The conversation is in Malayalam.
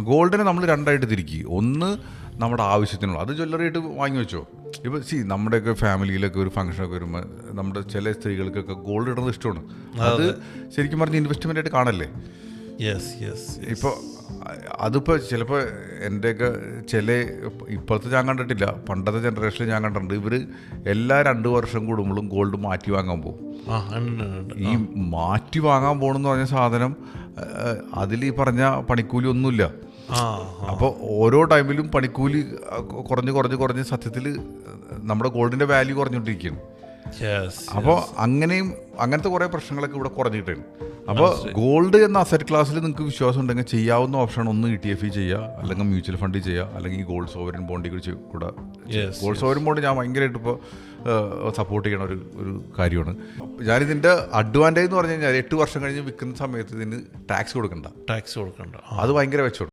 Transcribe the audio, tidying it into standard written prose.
ഗോൾഡിനെ നമ്മൾ രണ്ടായിട്ട് തിരിക്കുക. ഒന്ന് നമ്മുടെ ആവശ്യത്തിനുള്ള, അത് ജ്വല്ലറി ആയിട്ട് വാങ്ങി വെച്ചോ. ഇപ്പോൾ നമ്മുടെയൊക്കെ ഫാമിലിയിലൊക്കെ ഒരു ഫംഗ്ഷനൊക്കെ വരുമ്പോൾ നമ്മുടെ ചില സ്ത്രീകൾക്കൊക്കെ ഗോൾഡ് ഇടുന്നത് ഇഷ്ടമാണ്. അത് ശരിക്കും പറഞ്ഞ് ഇൻവെസ്റ്റ്മെൻ്റ് ആയിട്ട് കാണല്ലേ. ഇപ്പോൾ അതിപ്പോൾ ചിലപ്പോൾ എൻ്റെയൊക്കെ ഇപ്പോഴത്തെ ഞാൻ കണ്ടിട്ടില്ല, പണ്ടത്തെ ജനറേഷനിൽ ഞാൻ കണ്ടിട്ടുണ്ട്, ഇവർ എല്ലാ 2 വർഷം കൂടുമ്പോഴും ഗോൾഡ് മാറ്റി വാങ്ങാൻ പോകും. ഈ മാറ്റി വാങ്ങാൻ പോകണമെന്ന് പറഞ്ഞ സാധനം അതിൽ ഈ പറഞ്ഞ പണിക്കൂലി ഒന്നുമില്ല. അപ്പോൾ ഓരോ ടൈമിലും പണിക്കൂലി കുറഞ്ഞ് സത്യത്തിൽ നമ്മുടെ ഗോൾഡിൻ്റെ വാല്യൂ കുറഞ്ഞുകൊണ്ടിരിക്കുകയാണ്. അപ്പോൾ അങ്ങനത്തെ കുറേ പ്രശ്നങ്ങളൊക്കെ ഇവിടെ കുറഞ്ഞിട്ടാണ്. അപ്പോൾ ഗോൾഡ് എന്ന അസറ്റ് ക്ലാസ്സിൽ നിങ്ങൾക്ക് വിശ്വാസം ഉണ്ടെങ്കിൽ ചെയ്യാവുന്ന ഓപ്ഷൻ ഒന്ന് ETF ചെയ്യുക, അല്ലെങ്കിൽ മ്യൂച്വൽ ഫണ്ടിൽ ചെയ്യുക, അല്ലെങ്കിൽ ഗോൾഡ് സോവറിൻ ബോണ്ടിൽ കൂടെ. ഗോൾഡ് സോവറിൻ ബോണ്ട് ഞാൻ ഭയങ്കരമായിട്ട് ഇപ്പോൾ സപ്പോർട്ട് ചെയ്യണ ഒരു കാര്യമാണ്. ഞാനിതിൻ്റെ അഡ്വാൻറ്റേജ് എന്ന് പറഞ്ഞു കഴിഞ്ഞാൽ 8 വർഷം കഴിഞ്ഞ് വിൽക്കുന്ന സമയത്ത് ഇതിന് ടാക്സ് കൊടുക്കണ്ട. അത് ഭയങ്കര വെച്ചോളൂ.